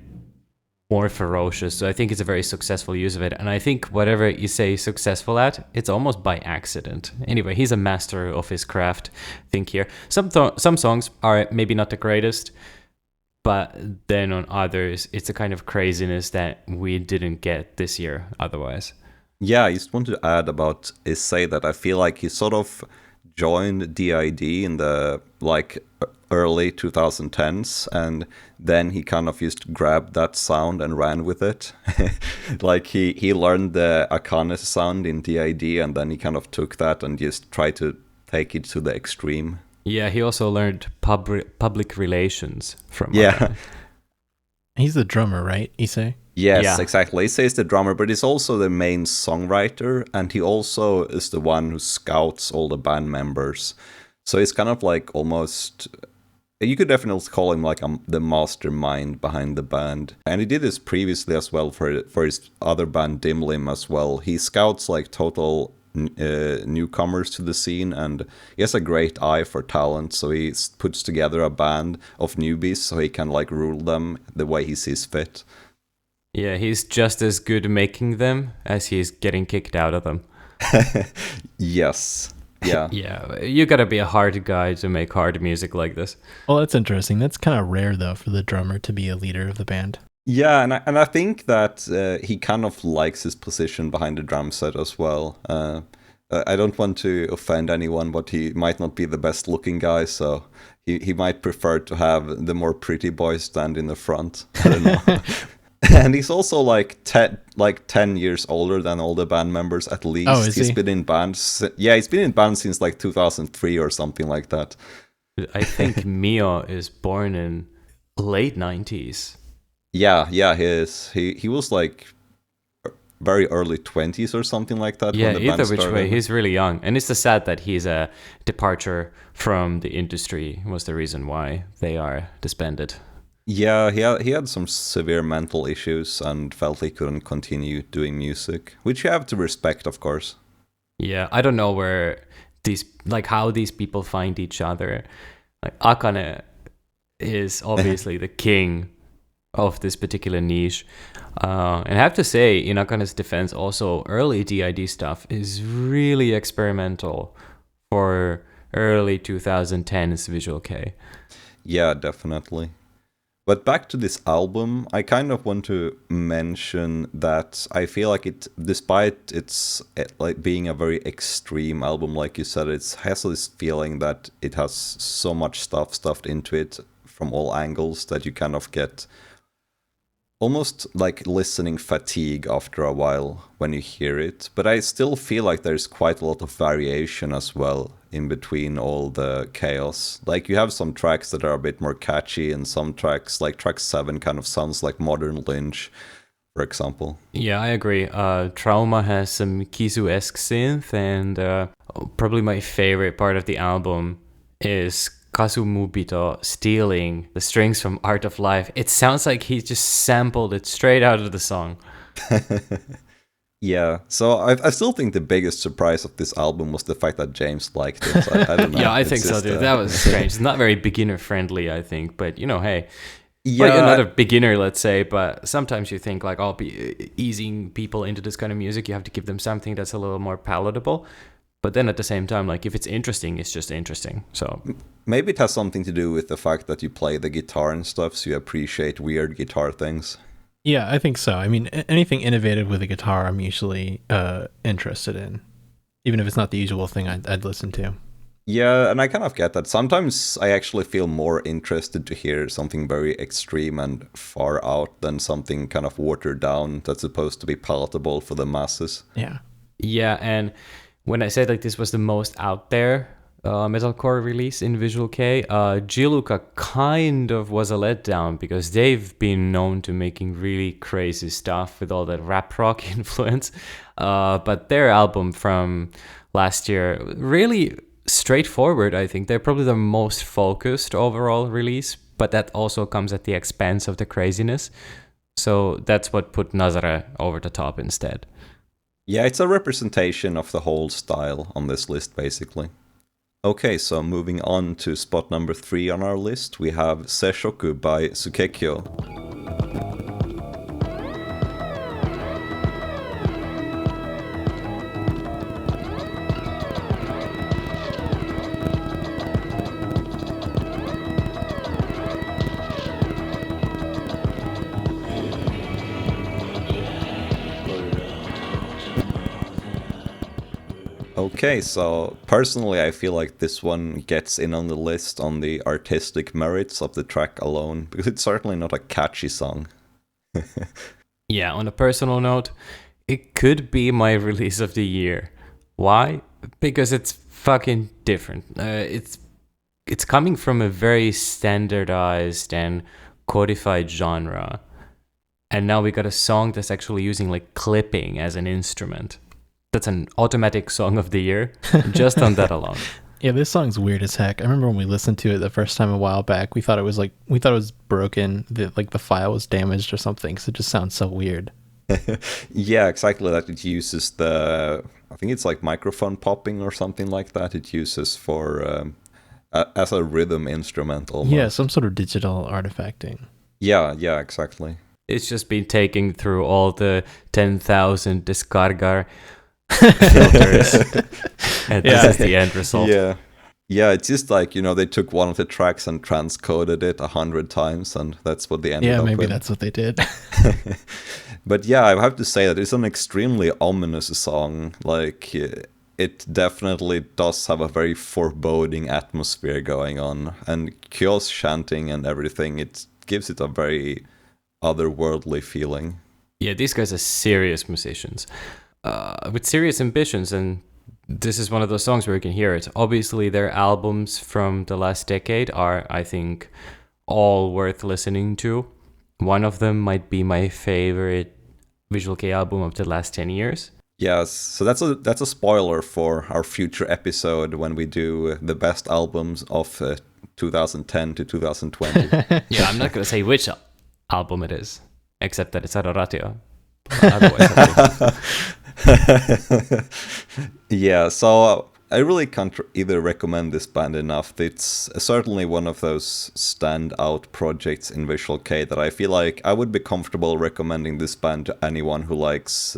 more ferocious. So I think it's a very successful use of it, and I think whatever you say successful at, it's almost by accident. Anyway, he's a master of his craft. I think here some songs are maybe not the greatest, but then on others, it's a kind of craziness that we didn't get this year otherwise. Yeah, I just want to add about Issei that I feel like he sort of joined DID in the like early 2010s, and then he kind of just grabbed that sound and ran with it. Like he learned the Akane sound in DID, and then he kind of took that and just tried to take it to the extreme. Yeah, he also learned public relations from Yeah. Akane. He's the drummer, right, Issei? Yes, Yeah. exactly. He says the drummer, but he's also the main songwriter, and he also is the one who scouts all the band members. So it's kind of like almost, you could definitely call him like the mastermind behind the band. And he did this previously as well for his other band, Dimlim, as well. He scouts like total newcomers to the scene, and he has a great eye for talent, so he puts together a band of newbies so he can like rule them the way he sees fit. Yeah, he's just as good making them as he is getting kicked out of them. Yes. Yeah. Yeah, you gotta be a hard guy to make hard music like this. Well, that's interesting. That's kind of rare, though, for the drummer to be a leader of the band. Yeah, and I think that he kind of likes his position behind the drum set as well. I don't want to offend anyone, but he might not be the best looking guy, so he might prefer to have the more pretty boys stand in the front. I don't know. And he's also like 10 years older than all the band members at least. Oh, is he? He's been in bands. Yeah, he's been in bands since like 2003 or something like that. I think Mio is born in late 90s. Yeah, he is. He was like very early 20s or something like that. Yeah, when the band either which started. way, he's really young. And it's the sad that he's a departure from the industry was the reason why they are disbanded. Yeah, he had some severe mental issues and felt he couldn't continue doing music, which you have to respect, of course. Yeah, I don't know where how these people find each other. Like Akane is obviously the king of this particular niche. And I have to say, in Akane's defense, also early DID stuff is really experimental for early 2010s Visual Kei. Yeah, definitely. But back to this album, I kind of want to mention that I feel like it, despite its like being a very extreme album, like you said, it has this feeling that it has so much stuff stuffed into it from all angles that you kind of get almost like listening fatigue after a while when you hear it. But I still feel like there's quite a lot of variation as well in between all the chaos. Like you have some tracks that are a bit more catchy, and some tracks, like track 7 kind of sounds like modern Lynch, for example. Yeah, I agree. Trauma has some Kizu-esque synth, and probably my favorite part of the album is Kazumubito stealing the strings from Art of Life. It sounds like he just sampled it straight out of the song. Yeah, so I still think the biggest surprise of this album was the fact that James liked it. I don't know. Yeah, I It's think so, just, dude. That was strange. It's not very beginner friendly, I think, but hey. Yeah, Like another beginner, let's say, but sometimes you think like, be easing people into this kind of music, you have to give them something that's a little more palatable. But then at the same time, like if it's interesting, it's just interesting. So maybe it has something to do with the fact that you play the guitar and stuff, so you appreciate weird guitar things. Yeah, I think so. I mean, anything innovative with a guitar, I'm usually interested in, even if it's not the usual thing I'd listen to. Yeah, and I kind of get that. Sometimes I actually feel more interested to hear something very extreme and far out than something kind of watered down that's supposed to be palatable for the masses. yeah, and when I said like this was the most out there metalcore release in Visual Kei, Gianluca kind of was a letdown because they've been known to making really crazy stuff with all that rap rock influence. But their album from last year, really straightforward, I think. They're probably the most focused overall release, but that also comes at the expense of the craziness. So that's what put Nazare over the top instead. Yeah, it's a representation of the whole style on this list, basically. Okay, so moving on to spot number 3 on our list, we have Seishoku by Sukekyo. Okay, so personally, I feel like this one gets in on the list on the artistic merits of the track alone, because it's certainly not a catchy song. Yeah, on a personal note, it could be my release of the year. Why? Because it's fucking different. It's coming from a very standardized and codified genre, and now we got a song that's actually using like clipping as an instrument. That's an automatic song of the year, just on that alone. Yeah, this song's weird as heck. I remember when we listened to it the first time a while back, we thought it was broken, like the file was damaged or something, because it just sounds so weird. Yeah, exactly that. It uses I think it's like microphone popping or something like that. It uses for as a rhythm instrument almost. Yeah, some sort of digital artifacting. Yeah, exactly. It's just been taking through all the 10,000 Descargar filters, and this is the end result. Yeah, it's just like, they took one of the tracks and transcoded it 100 times, and that's what they ended up with. Yeah, maybe that's what they did. But yeah, I have to say that it's an extremely ominous song. Like, it definitely does have a very foreboding atmosphere going on, and Kyo's chanting and everything, it gives it a very otherworldly feeling. Yeah, these guys are serious musicians with serious ambitions, and this is one of those songs where you can hear it. Obviously, their albums from the last decade are, I think, all worth listening to. One of them might be my favorite Visual Kei album of the last 10 years. Yes, so that's a spoiler for our future episode when we do the best albums of 2010 to 2020. Yeah, I'm not going to say which album it is, except that it's Adoratio. Otherwise, yeah, so I really can't either recommend this band enough. It's certainly one of those standout projects in Visual Kei that I feel like I would be comfortable recommending this band to anyone who likes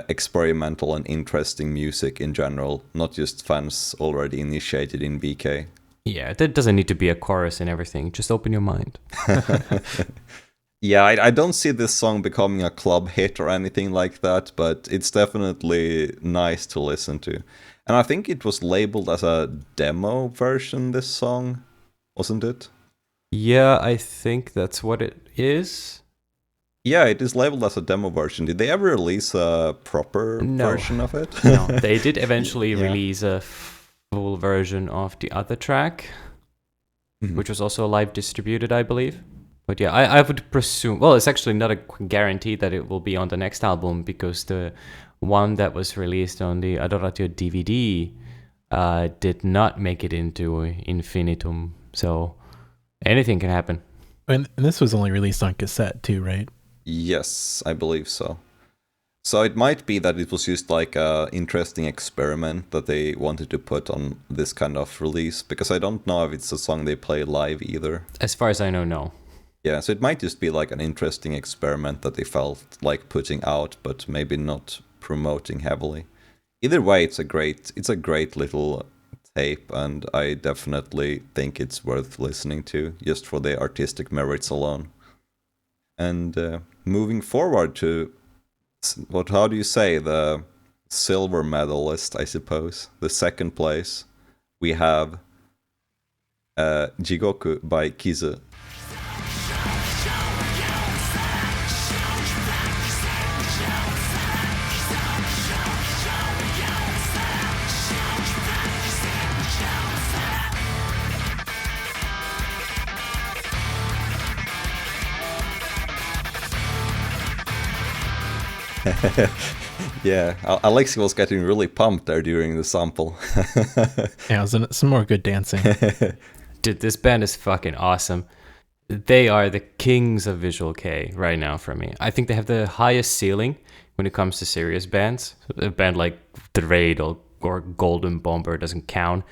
experimental and interesting music in general, not just fans already initiated in VK. Yeah, there doesn't need to be a chorus and everything. Just open your mind. Yeah, I don't see this song becoming a club hit or anything like that, but it's definitely nice to listen to. And I think it was labeled as a demo version, this song, wasn't it? Yeah, I think that's what it is. Yeah, it is labeled as a demo version. Did they ever release a proper version of it? No, they did eventually release a full version of the other track, which was also live distributed, I believe. But yeah, I would presume... Well, it's actually not a guarantee that it will be on the next album, because the one that was released on the Adoratio DVD did not make it into Infinitum. So anything can happen. And this was only released on cassette too, right? Yes, I believe so. So it might be that it was just like an interesting experiment that they wanted to put on this kind of release, because I don't know if it's a song they play live either. As far as I know, no. Yeah, so it might just be like an interesting experiment that they felt like putting out, but maybe not promoting heavily. Either way, it's a great little tape, and I definitely think it's worth listening to, just for the artistic merits alone. And moving forward to, how do you say, the silver medalist, I suppose, the second place, we have Jigoku by Kizu. Yeah, Alexi was getting really pumped there during the sample. Yeah, it was some more good dancing. Dude, this band is fucking awesome. They are the kings of Visual Kei right now for me. I think they have the highest ceiling when it comes to serious bands. A band like The Raid or Golden Bomber doesn't count.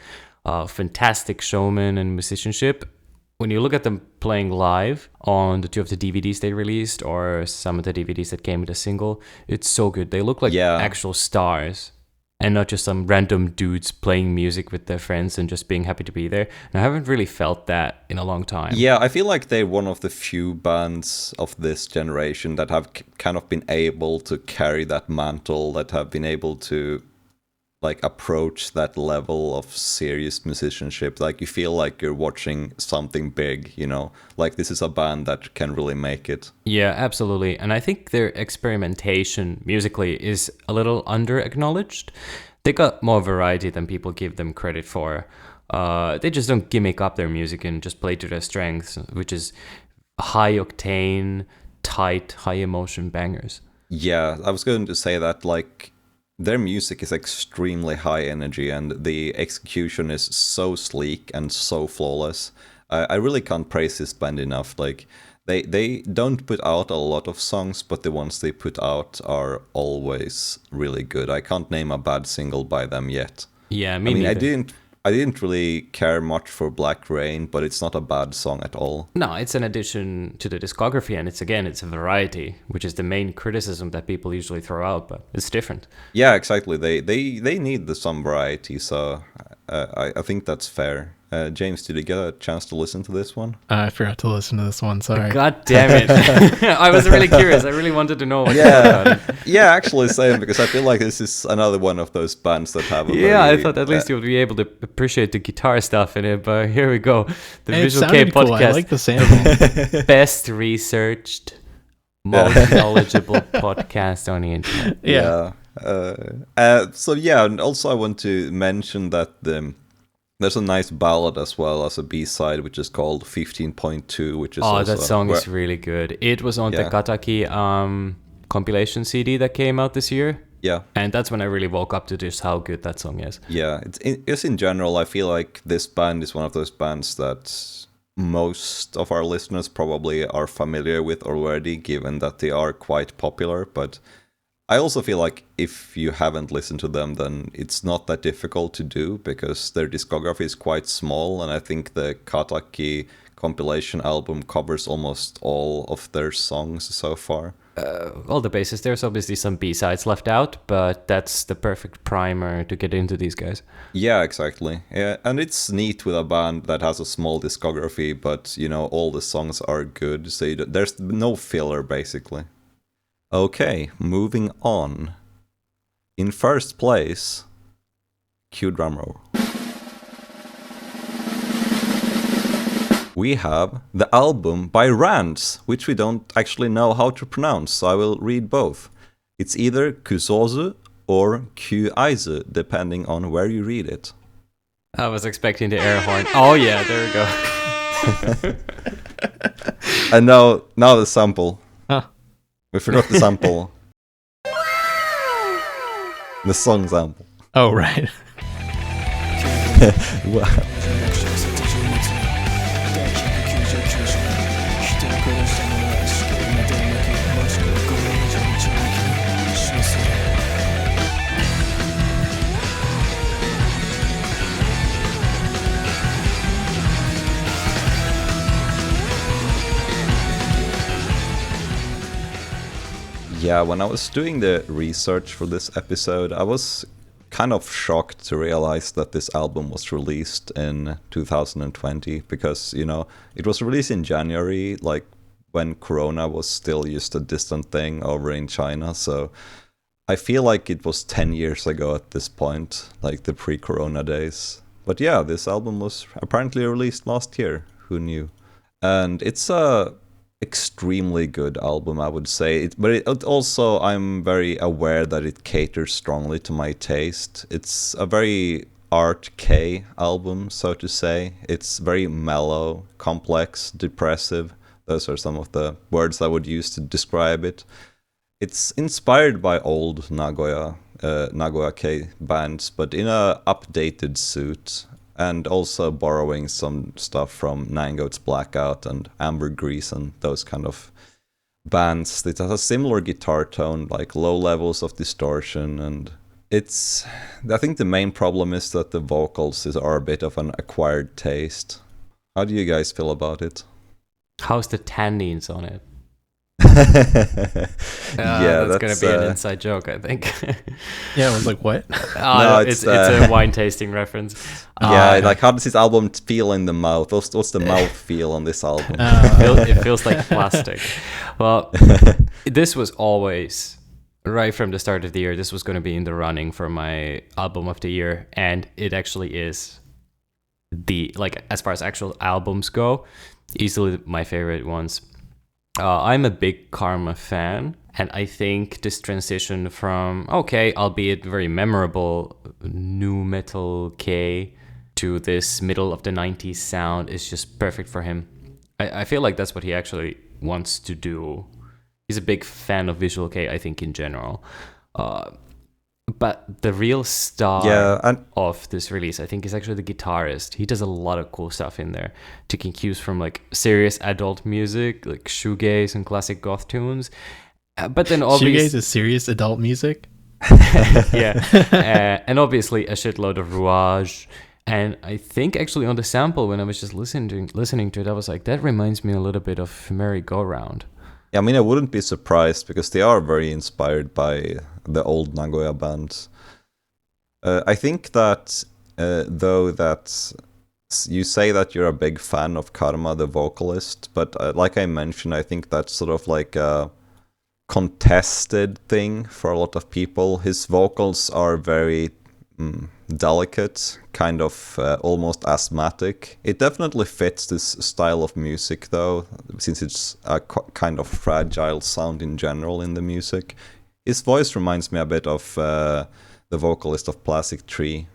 Fantastic showman and musicianship. When you look at them playing live on the two of the DVDs they released, or some of the DVDs that came with a single, it's so good. They look like actual stars, and not just some random dudes playing music with their friends and just being happy to be there. And I haven't really felt that in a long time. Yeah, I feel like they're one of the few bands of this generation that have kind of been able to carry that mantle, that have been able to like approach that level of serious musicianship. Like you feel like you're watching something big, you know, like this is a band that can really make it. Yeah, absolutely. And I think their experimentation musically is a little under acknowledged. They got more variety than people give them credit for. They just don't gimmick up their music and just play to their strengths, which is high octane, tight, high emotion bangers. Yeah, I was going to say that, like, their music is extremely high energy and the execution is so sleek and so flawless. I really can't praise this band enough. Like, they don't put out a lot of songs, but the ones they put out are always really good. I can't name a bad single by them yet. Yeah, me neither. I didn't really care much for Black Rain, but it's not a bad song at all. No, it's an addition to the discography, and it's a variety, which is the main criticism that people usually throw out, but it's different. Yeah, exactly. They need some variety, so I think that's fair. James, did you get a chance to listen to this one? I forgot to listen to this one. Sorry. God damn it! I was really curious. I really wanted to know what you thought about it. Yeah, actually, same, because I feel like this is another one of those bands that have a I thought at least you would be able to appreciate the guitar stuff in it, but here we go. The It Visual Kei sounded cool. I podcast, like the sample. best researched, most knowledgeable podcast on the internet. Yeah. So yeah, and also I want to mention that there's a nice ballad as well as a B-side, which is called 15.2, which is that song is really good. It was on the Kataki compilation CD that came out this year. Yeah. And that's when I really woke up to just how good that song is. Yeah, it's in general, I feel like this band is one of those bands that most of our listeners probably are familiar with already, given that they are quite popular, but I also feel like if you haven't listened to them, then it's not that difficult to do because their discography is quite small, and I think the Kataki compilation album covers almost all of their songs so far. All the bases. There's obviously some B-sides left out, but that's the perfect primer to get into these guys. Yeah, exactly. Yeah, and it's neat with a band that has a small discography, but, you know, all the songs are good, so there's no filler, basically. Okay, moving on. In first place, cue drum roll. We have the album by Rands, which we don't actually know how to pronounce, so I will read both. It's either Kusozu or Kuaizu, depending on where you read it. I was expecting the air horn. Oh yeah, there we go. And now the sample. Huh. We forgot the sample. The song sample. Oh, right. Wow. Yeah, when I was doing the research for this episode, I was kind of shocked to realize that this album was released in 2020 because, you know, it was released in January, like when Corona was still just a distant thing over in China. So I feel like it was 10 years ago at this point, like the pre-Corona days. But yeah, this album was apparently released last year. Who knew? And it's a extremely good album, I would say. But it also, I'm very aware that it caters strongly to my taste. It's a very Art Kei album, so to say. It's very mellow, complex, depressive. Those are some of the words I would use to describe it. It's inspired by old Nagoya Kei bands, but in a updated suit, and also borrowing some stuff from Nine Goats Blackout and Ambergris and those kind of bands. It has a similar guitar tone, like low levels of distortion, and I think the main problem is that the vocals are a bit of an acquired taste. How do you guys feel about it? How's the tannins on it? Yeah, that's gonna be an inside joke, I think. Yeah, I was like, what? No, it's a wine tasting reference. Yeah, like how does this album feel in the mouth? What's the mouth feel on this album? It feels like plastic. Well, this was always right from the start of the year, this was going to be in the running for my album of the year, and it actually is. As far as actual albums go, easily my favorite ones. I'm a big Karma fan, and I think this transition from, okay, albeit very memorable, nu metal K to this middle of the 90s sound is just perfect for him. I feel like that's what he actually wants to do. He's a big fan of Visual Kei, I think, in general. But the real star of this release, I think, is actually the guitarist. He does a lot of cool stuff in there, taking cues from like serious adult music, like shoegaze and classic goth tunes. But then obviously, shoegaze is serious adult music. Yeah, and obviously a shitload of rouage. And I think actually on the sample, when I was just listening to it, I was like, that reminds me a little bit of Merry Go Round. Yeah, I mean, I wouldn't be surprised because they are very inspired by the old Nagoya bands. I think that though that you say that you're a big fan of Karma, the vocalist, but like I mentioned, I think that's sort of like a contested thing for a lot of people. His vocals are very delicate, kind of almost asthmatic. It definitely fits this style of music though, since it's a kind of fragile sound in general in the music. His voice reminds me a bit of the vocalist of Plastic Tree.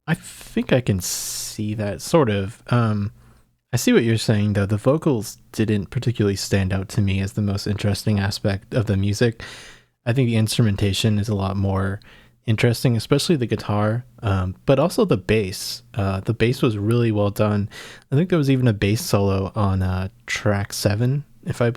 I think I can see that, sort of. I see what you're saying though. The vocals didn't particularly stand out to me as the most interesting aspect of the music. I think the instrumentation is a lot more interesting, especially the guitar, but also the bass. The bass was really well done. I think there was even a bass solo on track 7, if I'm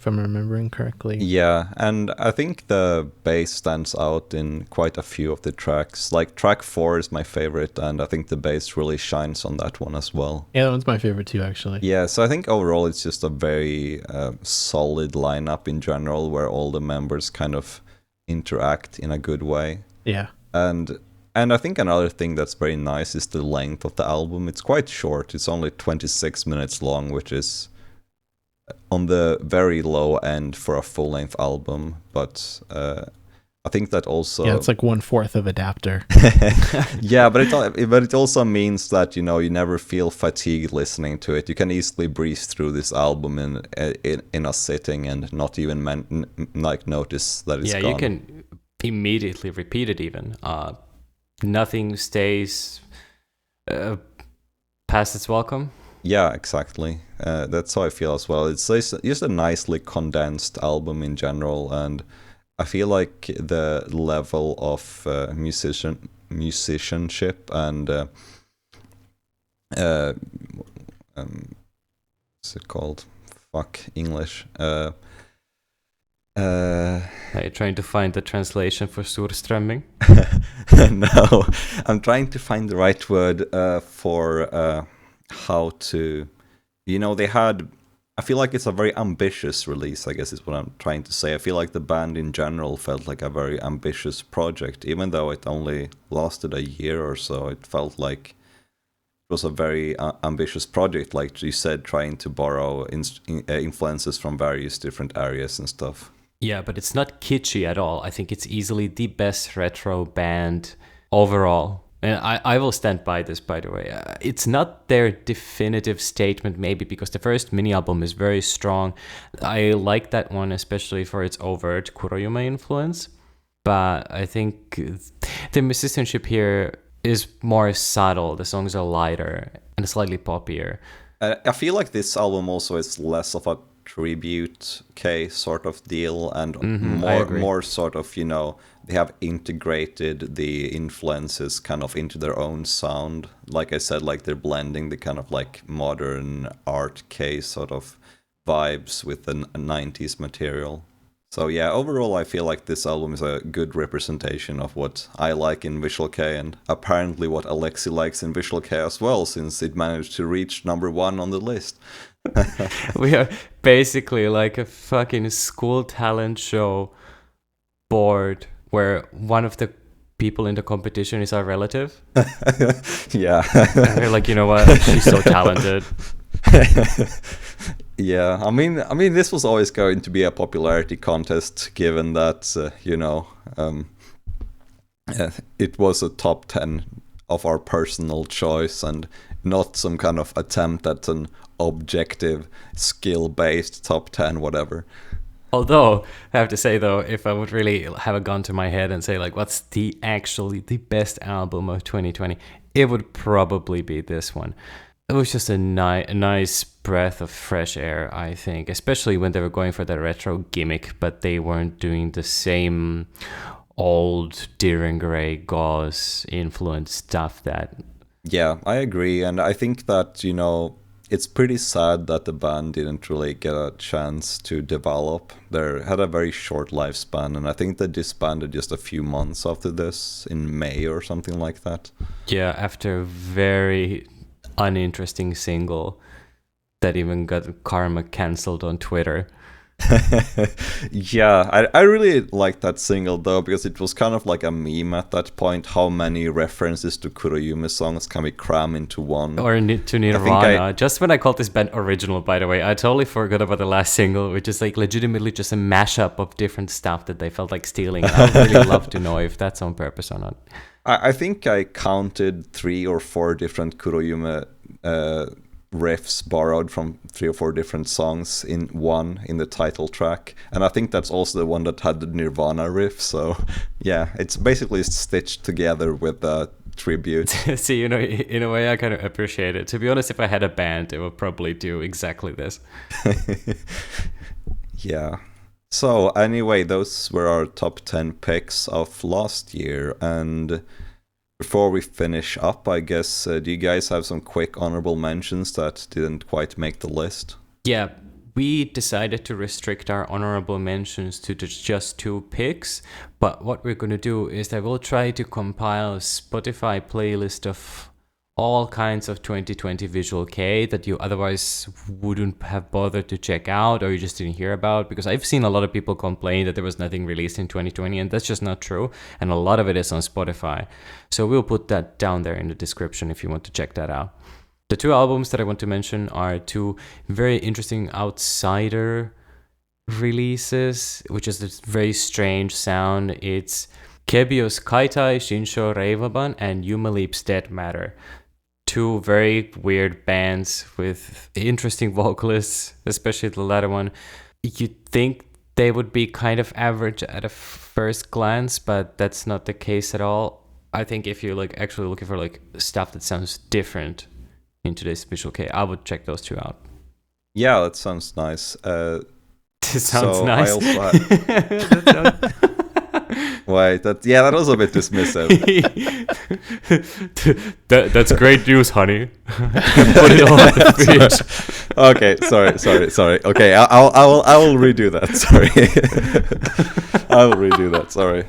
remembering correctly. Yeah, and I think the bass stands out in quite a few of the tracks. Like track 4 is my favorite, and I think the bass really shines on that one as well. Yeah, that one's my favorite too, actually. Yeah, so I think overall it's just a very solid lineup in general, where all the members kind of interact in a good way. Yeah. And I think another thing that's very nice is the length of the album. It's quite short. It's only 26 minutes long, which is on the very low end for a full-length album. But I think that also... Yeah, it's like 1/4 of Adapter. Yeah, but it also means that, you know, you never feel fatigued listening to it. You can easily breeze through this album in a sitting and not even notice that it's gone. Yeah, you can immediately repeat it even. Nothing stays past its welcome. Yeah, exactly. That's how I feel as well. It's just a nicely condensed album in general, and I feel like the level of musicianship and what's it called? Fuck English. Are you trying to find the translation for surströmming? No, I'm trying to find the right word for how to, you know, I feel like it's a very ambitious release, I guess is what I'm trying to say. I feel like the band in general felt like a very ambitious project, even though it only lasted a year or so. It felt like it was a very ambitious project, like you said, trying to borrow influences from various different areas and stuff. Yeah, but it's not kitschy at all. I think it's easily the best retro band overall. And I will stand by this, by the way. It's not their definitive statement, maybe, because the first mini-album is very strong. I like that one, especially for its overt Kuroyume influence. But I think the musicianship here is more subtle. The songs are lighter and slightly poppier. I feel like this album also is less of a tribute K sort of deal, and more sort of, you know, they have integrated the influences kind of into their own sound. Like I said, like they're blending the kind of like modern art K sort of vibes with the 90s material. So yeah, overall I feel like this album is a good representation of what I like in Visual Kei, and apparently what Alexi likes in Visual Kei as well, since it managed to reach #1 on the list. We are basically like a fucking school talent show board where one of the people in the competition is our relative. Yeah. And we're like, you know what? She's so talented. Yeah, I mean, this was always going to be a popularity contest, given that it was a top 10 of our personal choice and not some kind of attempt at an objective, skill-based top 10, whatever. Although, I have to say though, if I would really have a gun to my head and say like, what's the best album of 2020, it would probably be this one. It was just a nice breath of fresh air, I think, especially when they were going for the retro gimmick, but they weren't doing the same old Deering Gray gauze influenced stuff that... Yeah, I agree, and I think that, it's pretty sad that the band didn't really get a chance to develop. They had a very short lifespan, and I think they disbanded just a few months after this, in May or something like that. Yeah, after a very uninteresting single that even got Karma cancelled on Twitter. Yeah, I really liked that single though, because it was kind of like a meme at that point, how many references to Kuroyume songs can we cram into one. Or to Nirvana. Just when I called this band original, by the way, I totally forgot about the last single, which is like legitimately just a mashup of different stuff that they felt like stealing. I would really love to know if that's on purpose or not. I think I counted 3 or 4 different Kuroyume riffs borrowed from 3 or 4 different songs in the title track, and I think that's also the one that had the Nirvana riff. So yeah, it's basically stitched together with a tribute. See, in a way I kind of appreciate it. To be honest, if I had a band, it would probably do exactly this. Yeah. So anyway, those were our top 10 picks of last year, and before we finish up, I guess, do you guys have some quick honorable mentions that didn't quite make the list? Yeah, we decided to restrict our honorable mentions to just 2 picks, but what we're going to do is that we'll try to compile a Spotify playlist of all kinds of 2020 Visual Kei that you otherwise wouldn't have bothered to check out or you just didn't hear about, because I've seen a lot of people complain that there was nothing released in 2020, and that's just not true, and a lot of it is on Spotify. So we'll put that down there in the description if you want to check that out. The 2 albums that I want to mention are 2 very interesting outsider releases, which is this very strange sound. It's Kebio's Kaitai Shinsho Reivaban and Yuma Leap's Dead Matter. 2 very weird bands with interesting vocalists, especially the latter one. You'd think they would be kind of average at a first glance, but that's not the case at all. I think if you're like actually looking for like stuff that sounds different in today's Visual Kei, I would check those 2 out. Yeah, that sounds nice. This sounds so nice. I also Wait, that was a bit dismissive. That's great news, honey. Put it on the fridge. Okay, sorry. Okay, I will redo that. Sorry, I will redo that. Sorry.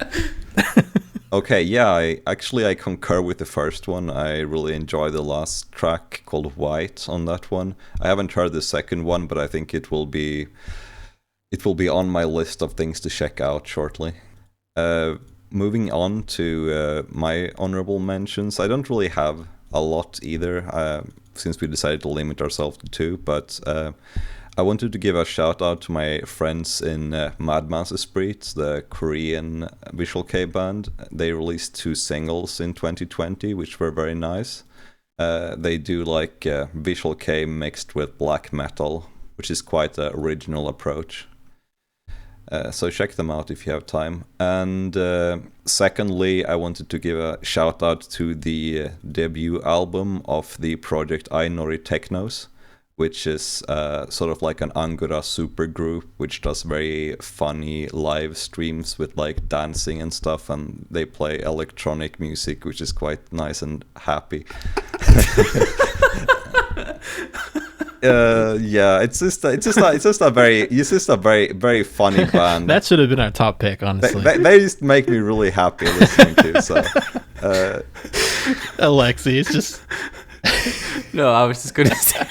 Okay, yeah, I concur with the first one. I really enjoy the last track called White on that one. I haven't heard the second one, but I think it will be on my list of things to check out shortly. Moving on to my honorable mentions, I don't really have a lot either, since we decided to limit ourselves to 2, but I wanted to give a shout out to my friends in Madman's Esprit, the Korean Visual Kei band. They released 2 singles in 2020, which were very nice. They do like Visual Kei mixed with black metal, which is quite an original approach. So check them out if you have time. And secondly, I wanted to give a shout out to the debut album of the project Ainori Technos, which is sort of like an Angura supergroup, which does very funny live streams with like dancing and stuff, and they play electronic music, which is quite nice and happy. Yeah, it's just a very very funny band. That should have been our top pick, honestly. They just make me really happy listening to. So, Alexi, it's just. No, I was just gonna say.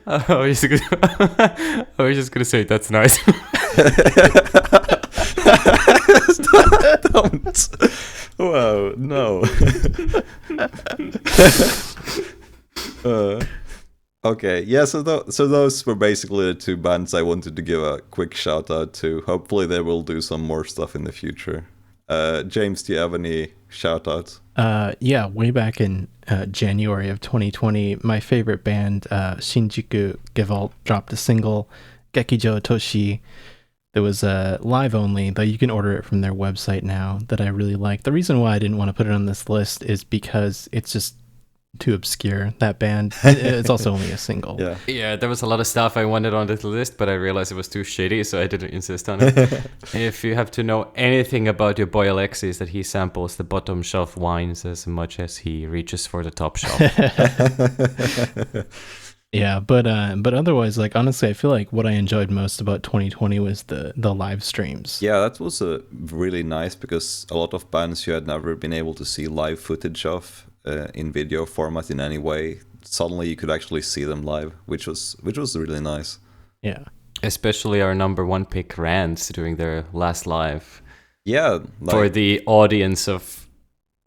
I was just gonna say that's nice. Don't. Whoa, no. Okay, yeah, so those were basically the two bands I wanted to give a quick shout out to. Hopefully they will do some more stuff in the future. James, do you have any shout outs? Yeah, way back in January of 2020, my favorite band, Shinjuku Gewalt, dropped a single, Gekijo Toshi. That was live only, though you can order it from their website now, that I really like. The reason why I didn't want to put it on this list is because it's just too obscure, that band. It's also only a single. Yeah. Yeah, there was a lot of stuff I wanted on this list, but I realized it was too shitty, so I didn't insist on it. If you have to know anything about your boy Alexis, that he samples the bottom shelf wines as much as he reaches for the top shelf. Yeah, but otherwise, like, honestly, I feel like what I enjoyed most about 2020 was the live streams. Yeah, that was really nice because a lot of bands you had never been able to see live footage of in video format in any way. Suddenly you could actually see them live, which was really nice. Yeah. Especially our number one pick, Rants, doing their last live. Yeah. For the audience of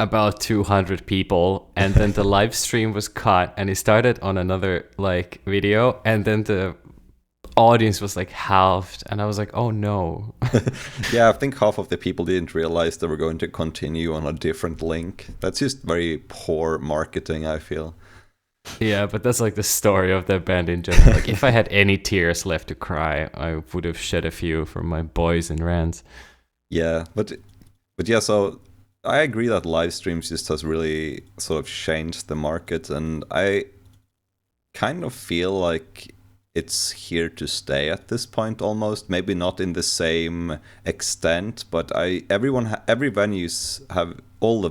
about 200 people, and then the live stream was cut and it started on another like video, and then the audience was like halved, and I was like, oh no. Yeah, I think half of the people didn't realize they were going to continue on a different link. That's just very poor marketing, I feel. Yeah, but that's like the story of the band in general. Like, if I had any tears left to cry, I would have shed a few for my boys in Rants. Yeah, but yeah, so I agree that live streams just has really sort of changed the market, and I kind of feel like it's here to stay at this point almost. Maybe not in the same extent, but all the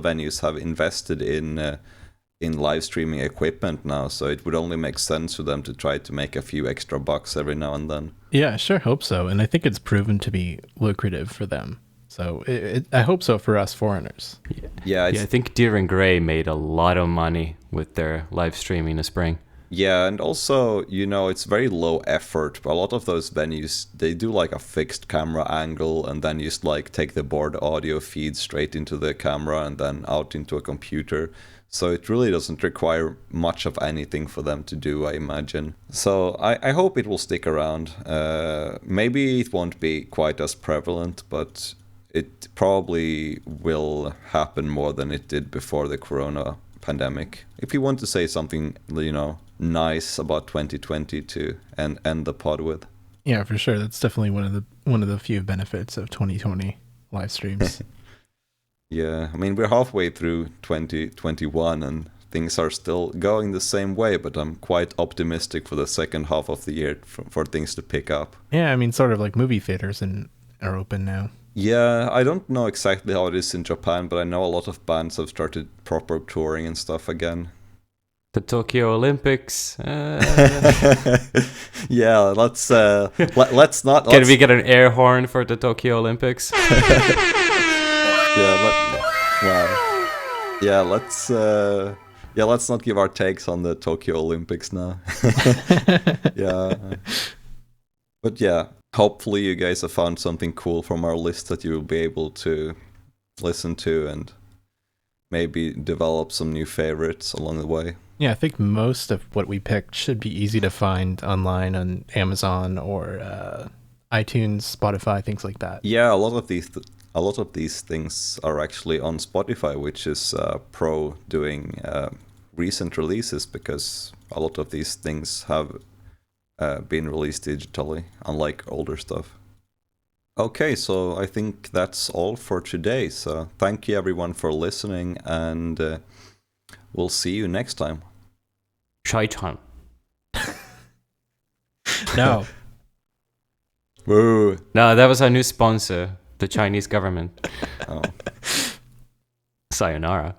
venues have invested in live streaming equipment now, so it would only make sense for them to try to make a few extra bucks every now and then. Yeah, I sure hope so, and I think it's proven to be lucrative for them. So I hope so for us foreigners. Yeah, I think Deer and Grey made a lot of money with their live stream in the spring. Yeah, and also, it's very low effort. A lot of those venues, they do like a fixed camera angle and then just like take the board audio feed straight into the camera and then out into a computer. So it really doesn't require much of anything for them to do, I imagine. So I hope it will stick around. Maybe it won't be quite as prevalent, but it probably will happen more than it did before the corona pandemic. If you want to say something, nice about 2020 to end the pod with. Yeah, for sure. That's definitely one of the few benefits of 2020 live streams. Yeah, I mean, we're halfway through 2021 and things are still going the same way, but I'm quite optimistic for the second half of the year for things to pick up. Yeah, I mean, sort of like movie theaters are open now. Yeah, I don't know exactly how it is in Japan, but I know a lot of bands have started proper touring and stuff again. The Tokyo Olympics. Yeah, let's not. Can we get an air horn for the Tokyo Olympics? Let's not give our takes on the Tokyo Olympics now. Yeah. But yeah, hopefully you guys have found something cool from our list that you will be able to listen to and maybe develop some new favorites along the way. Yeah, I think most of what we picked should be easy to find online on Amazon or iTunes, Spotify, things like that. Yeah, a lot of these things are actually on Spotify, which is pro doing recent releases, because a lot of these things have been released digitally, unlike older stuff. Okay, so I think that's all for today. So thank you everyone for listening, and we'll see you next time. Chai-chan. No. Woo. No, that was our new sponsor, the Chinese government. Oh. Sayonara.